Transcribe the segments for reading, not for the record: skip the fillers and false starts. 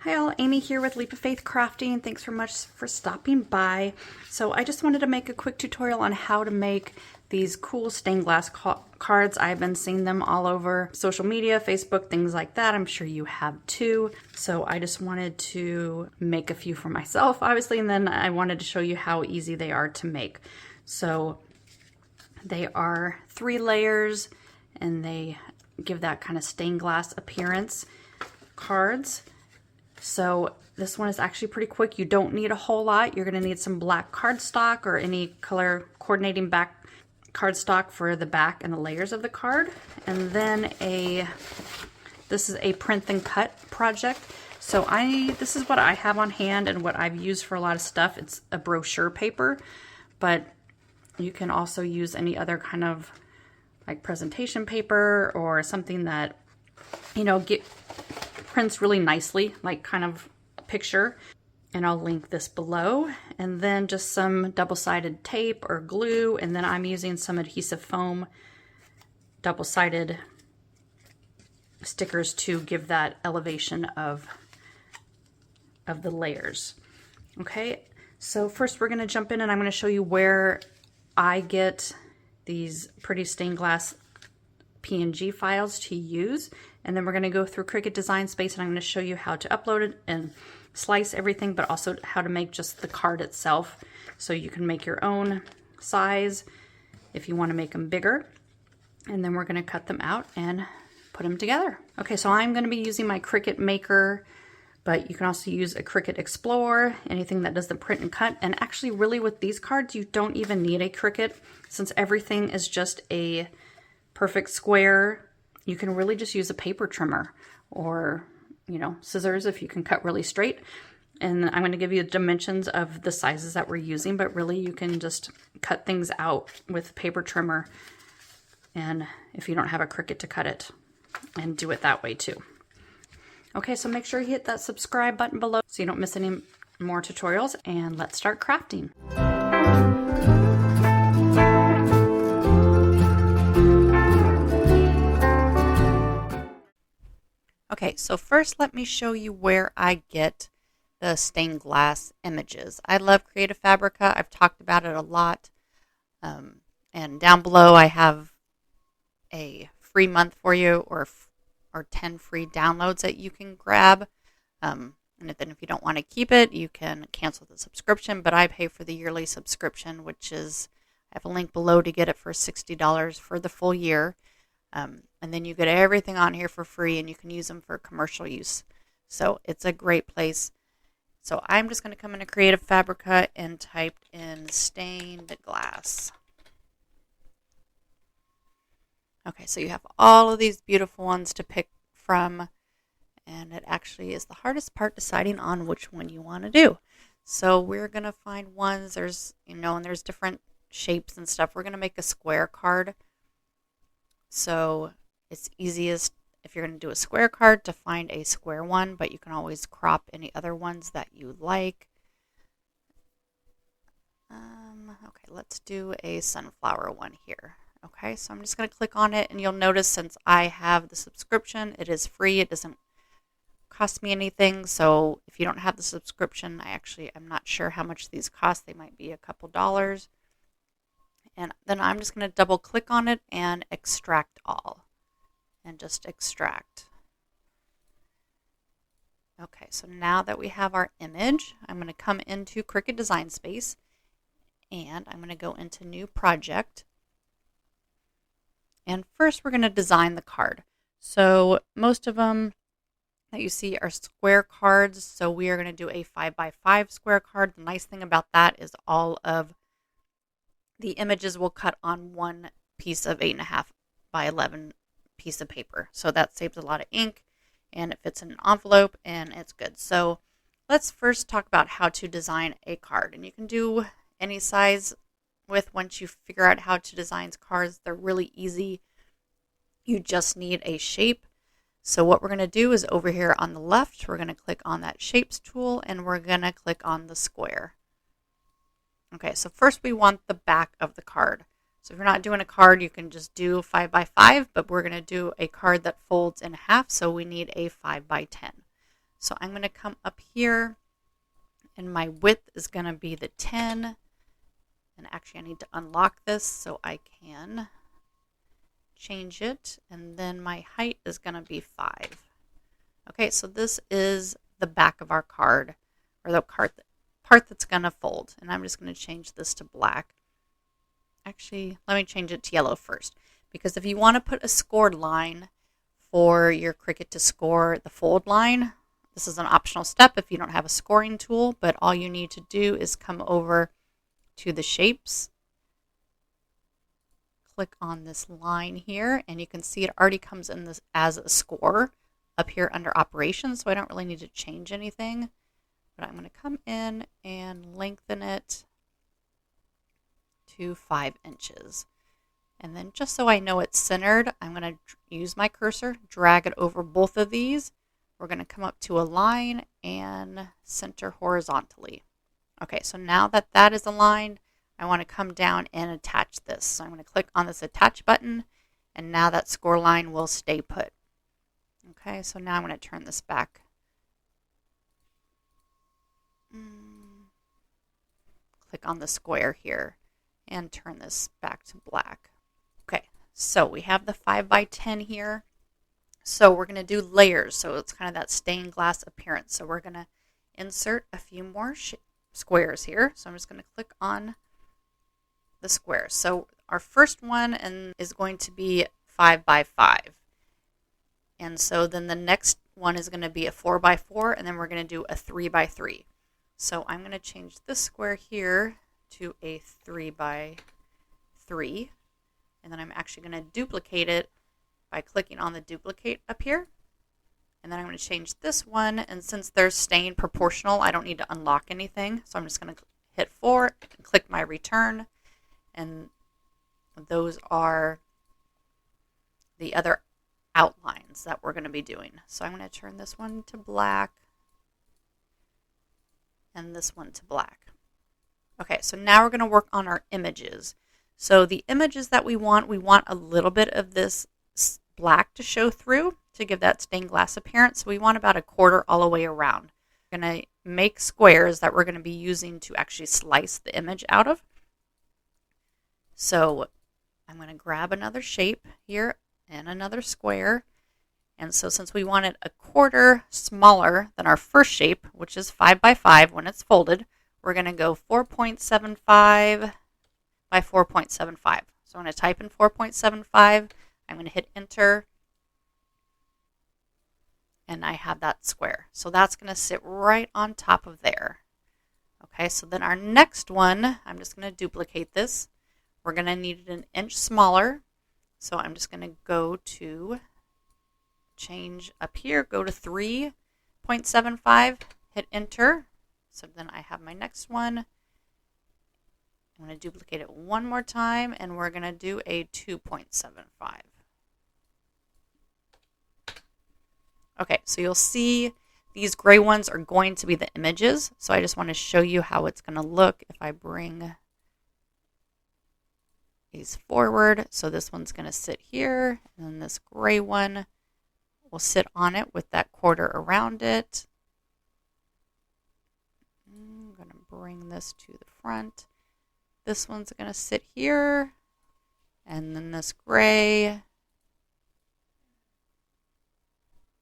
Hi all, Amy here with Leap of Faith Crafting. Thanks so much for stopping by. So I just wanted to make a quick tutorial on how to make these cool stained glass cards. I've been seeing them all over social media, Facebook, things like that. I'm sure you have too. So I just wanted to make a few for myself, obviously, and then I wanted to show you how easy they are to make. So they are 3 layers and they give that kind of stained glass appearance cards. So this one is actually pretty quick. You don't need a whole lot. You're going to need some black cardstock or any color coordinating back cardstock for the back and the layers of the card. And then this is a print and cut project. So this is what I have on hand and what I've used for a lot of stuff. It's a brochure paper, but you can also use any other kind of like presentation paper or something that, you know, prints really nicely, like kind of a picture. And I'll link this below. And then just some double-sided tape or glue. And then I'm using some adhesive foam double-sided stickers to give that elevation of the layers. Okay, so first we're going to jump in and I'm going to show you where I get these pretty stained glass PNG files to use, and then we're going to go through Cricut Design Space and I'm going to show you how to upload it and slice everything, but also how to make just the card itself so you can make your own size if you want to make them bigger. And then we're going to cut them out and put them together. Okay, so I'm going to be using my Cricut Maker, but you can also use a Cricut Explorer, anything that does the print and cut. And actually really with these cards you don't even need a Cricut, since everything is just a perfect square. You can really just use a paper trimmer or, you know, scissors if you can cut really straight. And I'm going to give you the dimensions of the sizes that we're using, but really you can just cut things out with paper trimmer, and if you don't have a Cricut to cut it, and do it that way too. Okay, so make sure you hit that subscribe button below so you don't miss any more tutorials, and let's start crafting. Okay, so first let me show you where I get the stained glass images. I love Creative Fabrica. I've talked about it a lot. And down below I have a free month for you, or 10 free downloads that you can grab. And then if you don't want to keep it, you can cancel the subscription, but I pay for the yearly subscription, which is, I have a link below to get it for $60 for the full year. And then you get everything on here for free, and you can use them for commercial use. So it's a great place. So I'm just going to come into Creative Fabrica and type in stained glass. Okay, so you have all of these beautiful ones to pick from, and it actually is the hardest part, deciding on which one you want to do. So we're going to find ones, there's, you know, and there's different shapes and stuff. We're going to make a square card. So it's easiest if you're going to do a square card to find a square one, but you can always crop any other ones that you like. Okay, let's do a sunflower one here. Okay, so I'm just going to click on it, and you'll notice since I have the subscription, it is free. It doesn't cost me anything. So if you don't have the subscription, I'm not sure how much these cost. They might be a couple dollars. And then I'm just going to double click on it and extract all, and just extract. Okay, so now that we have our image, I'm going to come into Cricut Design Space, and I'm going to go into New Project. And first we're going to design the card. So most of them that you see are square cards, so we are going to do a 5x5 square card. The nice thing about that is all of the images will cut on one piece of 8.5 by 11 piece of paper. So that saves a lot of ink, and it fits in an envelope, and it's good. So let's first talk about how to design a card. And you can do any size once you figure out how to design cards. They're really easy. You just need a shape. So what we're going to do is over here on the left, we're going to click on that shapes tool, and we're going to click on the square. Okay, so first we want the back of the card. So if you're not doing a card, you can just do 5x5, but we're going to do a card that folds in half, so we need a 5x10. So I'm going to come up here, and my width is going to be the 10. And actually I need to unlock this so I can change it. And then my height is going to be 5. Okay, so this is the back of our card, or the part that's going to fold. And I'm just going to change this to black. Actually, let me change it to yellow first, because if you want to put a scored line for your Cricut to score the fold line, this is an optional step if you don't have a scoring tool, but all you need to do is come over to the shapes, click on this line here, and you can see it already comes in this as a score up here under operations, so I don't really need to change anything, but I'm going to come in and lengthen it to 5 inches. And then just so I know it's centered, I'm going to use my cursor, drag it over both of these. We're going to come up to a line and center horizontally. Okay, so now that that is aligned, I want to come down and attach this. So I'm going to click on this attach button, and now that score line will stay put. Okay, so now I'm going to turn this back. Click on the square here and turn this back to black. Okay, so we have the 5 by 10 here. So we're going to do layers, so it's kind of that stained glass appearance. So we're going to insert a few more squares here. So I'm just going to click on the squares. So our first one is going to be 5 by 5. And so then the next one is going to be a 4 by 4, and then we're going to do a 3 by 3. So I'm going to change this square here to a 3 by 3. And then I'm actually going to duplicate it by clicking on the duplicate up here. And then I'm going to change this one, and since they're staying proportional, I don't need to unlock anything. So I'm just going to hit 4 and click my return, and those are the other outlines that we're going to be doing. So I'm going to turn this one to black and this one to black. Okay, so now we're going to work on our images. So the images that we want a little bit of this black to show through to give that stained glass appearance. So we want about a quarter all the way around. We're going to make squares that we're going to be using to actually slice the image out of. So I'm going to grab another shape here and another square. And so since we want it a quarter smaller than our first shape, which is 5 by 5 when it's folded, we're going to go 4.75 by 4.75. So I'm going to type in 4.75. I'm going to hit enter, and I have that square. So that's going to sit right on top of there. Okay, so then our next one, I'm just going to duplicate this. We're going to need it an inch smaller. So I'm just going to go to change up here, go to 3.75, hit enter. So then I have my next one. I'm going to duplicate it one more time, and we're going to do a 2.75. Okay, so you'll see these gray ones are going to be the images. So I just want to show you how it's going to look if I bring these forward. So this one's going to sit here, and then this gray one will sit on it with that quarter around it. I'm going to bring this to the front. This one's going to sit here, and then this gray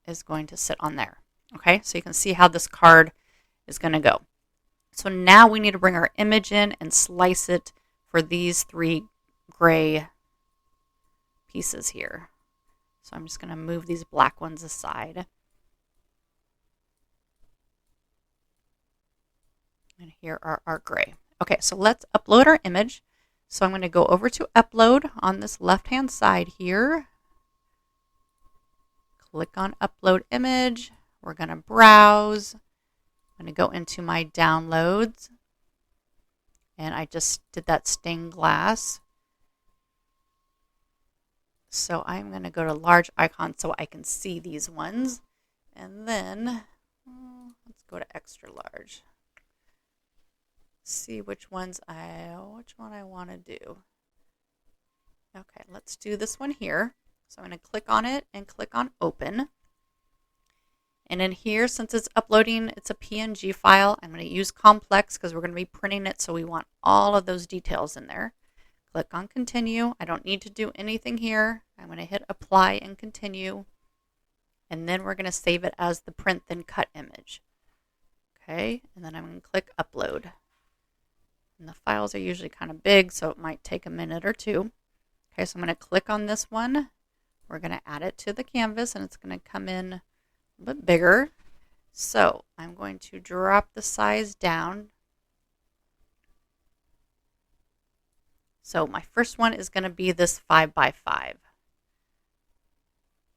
is going to sit on there. Okay, so you can see how this card is going to go. So now we need to bring our image in and slice it for these 3 gray pieces here. So I'm just going to move these black ones aside. And here are our gray. Okay, so let's upload our image. So I'm going to go over to upload on this left-hand side here. Click on upload image. We're going to browse. I'm going to go into my downloads. And I just did that stained glass. So I'm going to go to large icon so I can see these ones. And then let's go to extra large. See which one I want to do. Okay, let's do this one here. So I'm going to click on it and click on open. And in here, since it's uploading, it's a PNG file. I'm going to use complex because we're going to be printing it, so we want all of those details in there. Click on continue. I don't need to do anything here. I'm going to hit apply and continue. And then we're going to save it as the print then cut image. Okay, and then I'm going to click upload. And the files are usually kind of big, so it might take a minute or two. Okay, so I'm going to click on this one. We're going to add it to the canvas, and it's going to come in a bit bigger. So I'm going to drop the size down. So my first one is going to be this 5 by 5.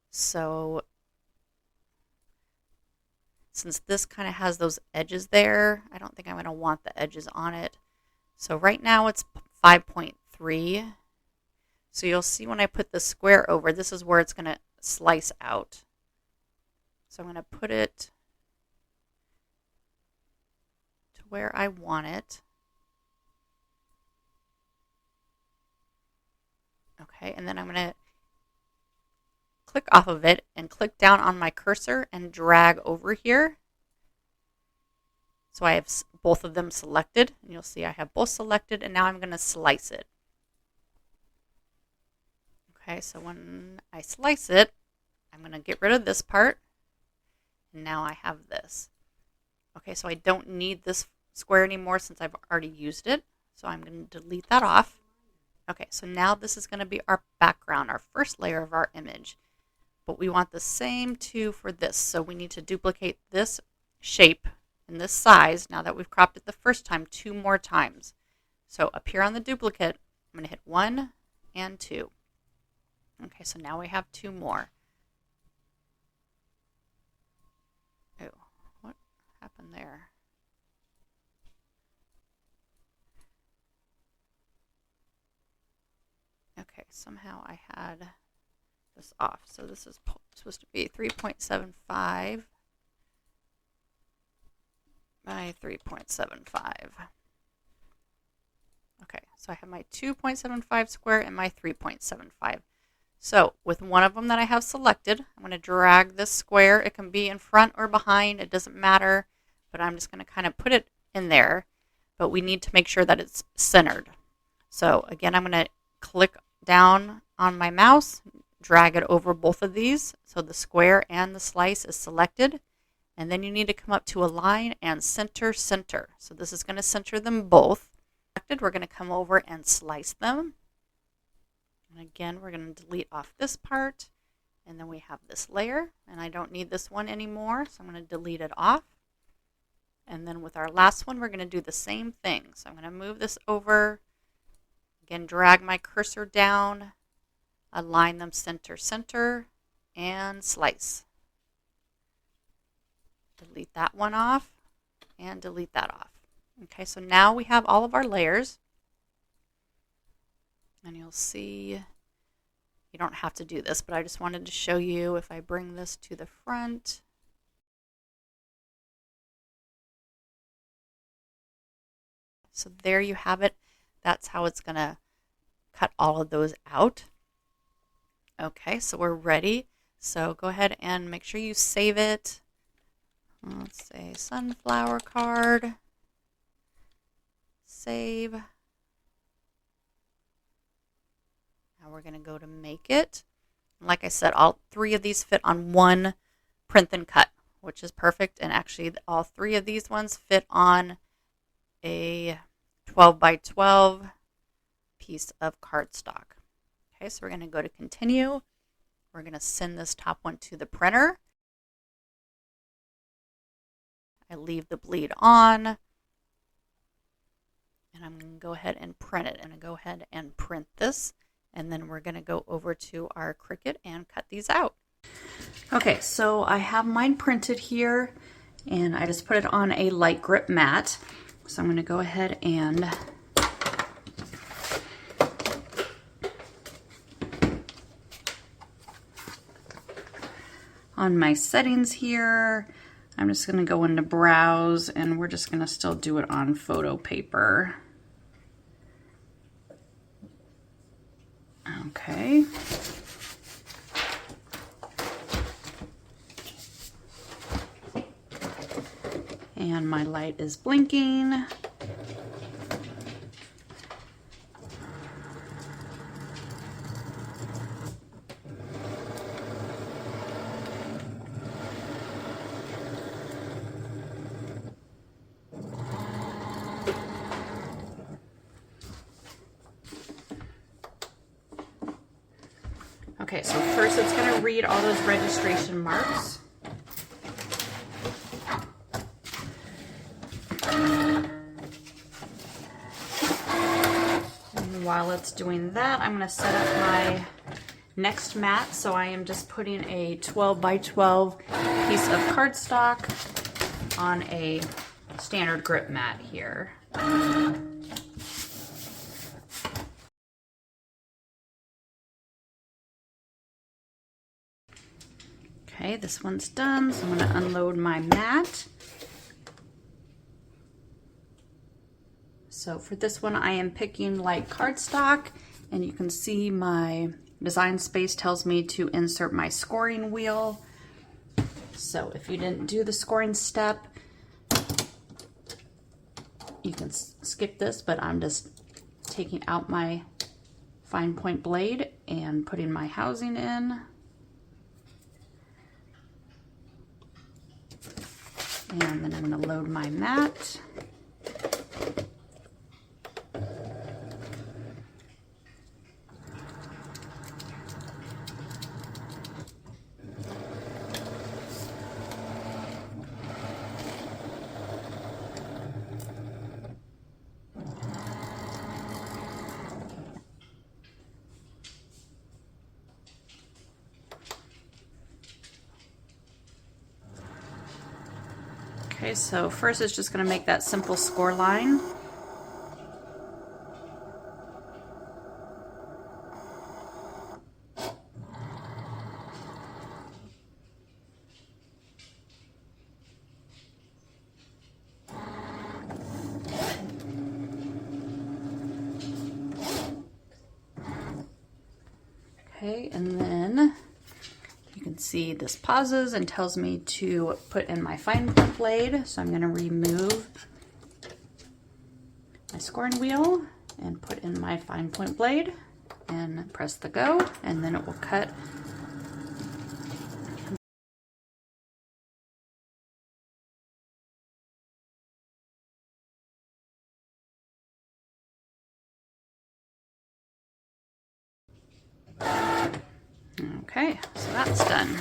So since this kind of has those edges there, I don't think I'm going to want the edges on it. So right now it's 5.3. So you'll see when I put the square over, this is where it's going to slice out. So I'm going to put it to where I want it. Okay, and then I'm going to click off of it and click down on my cursor and drag over here. So I have both of them selected. And you'll see I have both selected, and now I'm going to slice it. Okay, so when I slice it, I'm going to get rid of this part. And now I have this. Okay, so I don't need this square anymore since I've already used it. So I'm going to delete that off. Okay, so now this is going to be our background, our first layer of our image. But we want the same too for this. So we need to duplicate this shape and this size now that we've cropped it the first time 2 more times. So up here on the duplicate, I'm going to hit 1 and 2. Okay, so now we have 2 more. Oh, what happened there? Okay, somehow I had this off. So this is supposed to be 3.75 by 3.75. Okay, so I have my 2.75 square and my 3.75. So with one of them that I have selected, I'm going to drag this square. It can be in front or behind. It doesn't matter, but I'm just going to kind of put it in there. But we need to make sure that it's centered. So again, I'm going to click down on my mouse, drag it over both of these so the square and the slice is selected, and then you need to come up to align and center. So this is going to center them both. We're going to come over and slice them, and again we're going to delete off this part, and then we have this layer, and I don't need this one anymore, so I'm going to delete it off. And then with our last one we're going to do the same thing. So I'm going to move this over. Again, drag my cursor down, align them center, and slice. Delete that one off, and delete that off. Okay, so now we have all of our layers. And you'll see, you don't have to do this, but I just wanted to show you if I bring this to the front. So there you have it. That's how it's going to cut all of those out. Okay, so we're ready. So go ahead and make sure you save it. Let's say sunflower card. Save. Now we're going to go to make it. Like I said, all 3 of these fit on one print and cut, which is perfect. And actually all 3 of these ones fit on a 12 by 12 piece of cardstock. Okay, so we're going to go to continue. We're going to send this top one to the printer. I leave the bleed on, and I'm going to go ahead and print it. And I go ahead and print this, and then we're going to go over to our Cricut and cut these out. Okay, so I have mine printed here, and I just put it on a light grip mat. So I'm going to go ahead and on my settings here, I'm just going to go into browse, and we're just going to still do it on photo paper. Okay. And my light is blinking. Okay, so first it's going to read all those registration marks. And while it's doing that, I'm going to set up my next mat. So I am just putting a 12 by 12 piece of cardstock on a standard grip mat here. Okay, this one's done, so I'm going to unload my mat. So for this one, I am picking light cardstock, and you can see my design space tells me to insert my scoring wheel. So if you didn't do the scoring step, you can skip this, but I'm just taking out my fine point blade and putting my housing in. And then I'm going to load my mat. Okay, so first it's just going to make that simple score line. Okay, and then you can see this pauses and tells me to put in my fine point blade. So I'm going to remove my scoring wheel and put in my fine point blade and press the go, and then it will cut. Okay, so that's done.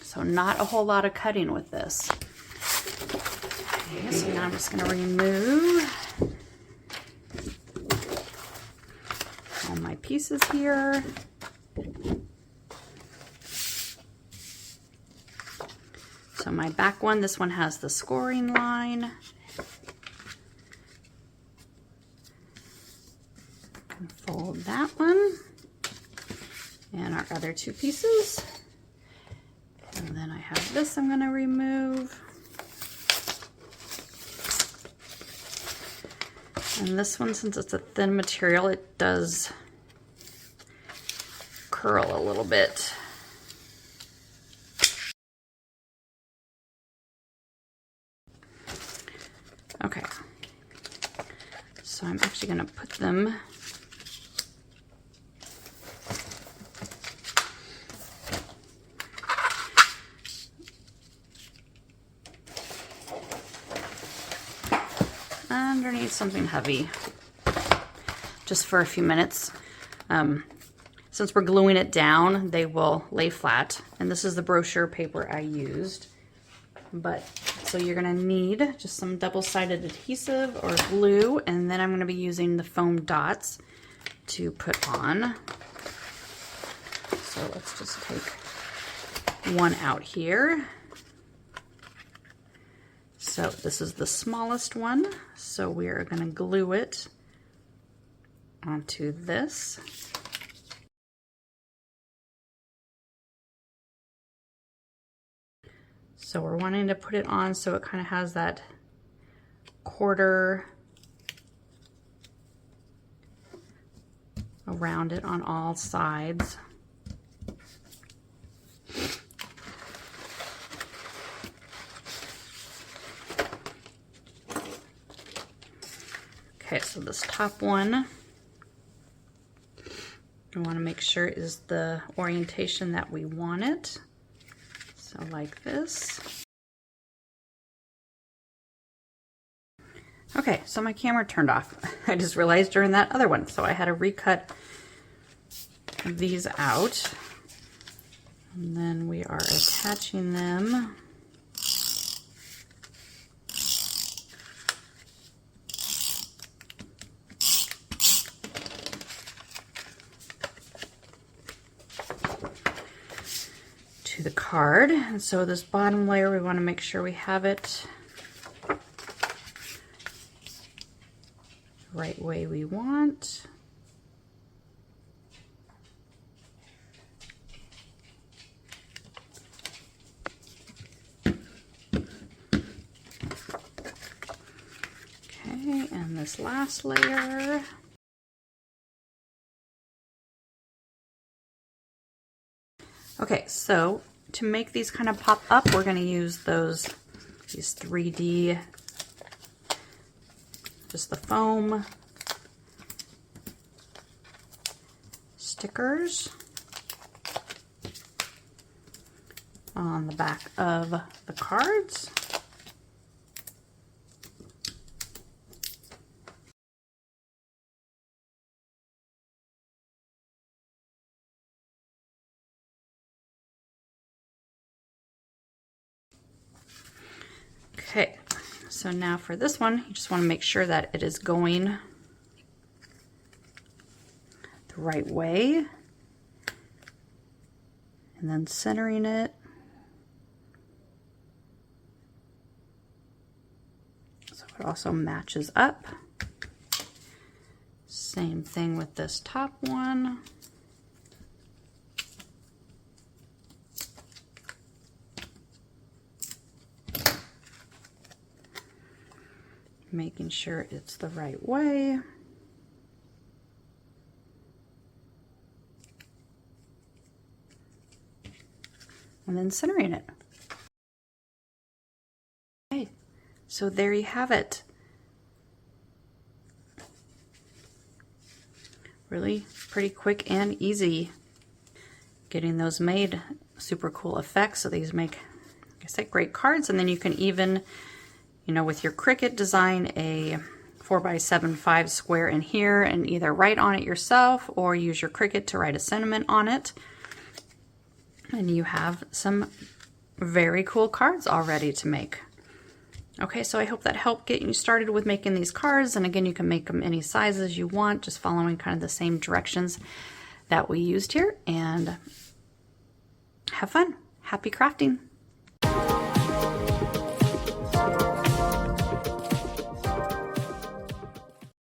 So not a whole lot of cutting with this. Okay, so now I'm just going to remove all my pieces here. So my back one, this one has the scoring line. Fold that one and our other two pieces. And then I have this I'm going to remove. And this one, since it's a thin material, it does curl a little bit. Okay. So I'm actually going to put them underneath something heavy just for a few minutes. Since we're gluing it down, they will lay flat, and this is the brochure paper I used. But so you're going to need just some double-sided adhesive or glue, and then I'm going to be using the foam dots to put on. So let's just take one out here. So this is the smallest one, so we are going to glue it onto this. So we're wanting to put it on so it kind of has that quarter around it on all sides. Okay, so this top one, we want to make sure is the orientation that we want it. So like this. Okay, so my camera turned off. I just realized during that other one, so I had to recut these out. And then we are attaching them to the card. And so this bottom layer, we want to make sure we have it the right way we want. Okay, and this last layer. Okay, so to make these kind of pop up, we're going to use these 3D, just the foam stickers on the back of the cards. Okay, so now for this one, you just want to make sure that it is going the right way, and then centering it. So it also matches up. Same thing with this top one. Making sure it's the right way. And then centering it. Okay, so there you have it. Really pretty quick and easy getting those made. Super cool effects. So these make, like I said, great cards, and then you can even, you know, with your Cricut, design a 4x7 square in here and either write on it yourself or use your Cricut to write a sentiment on it. And you have some very cool cards all ready to make. Okay, so I hope that helped get you started with making these cards. And again, you can make them any sizes you want, just following kind of the same directions that we used here. And have fun. Happy crafting.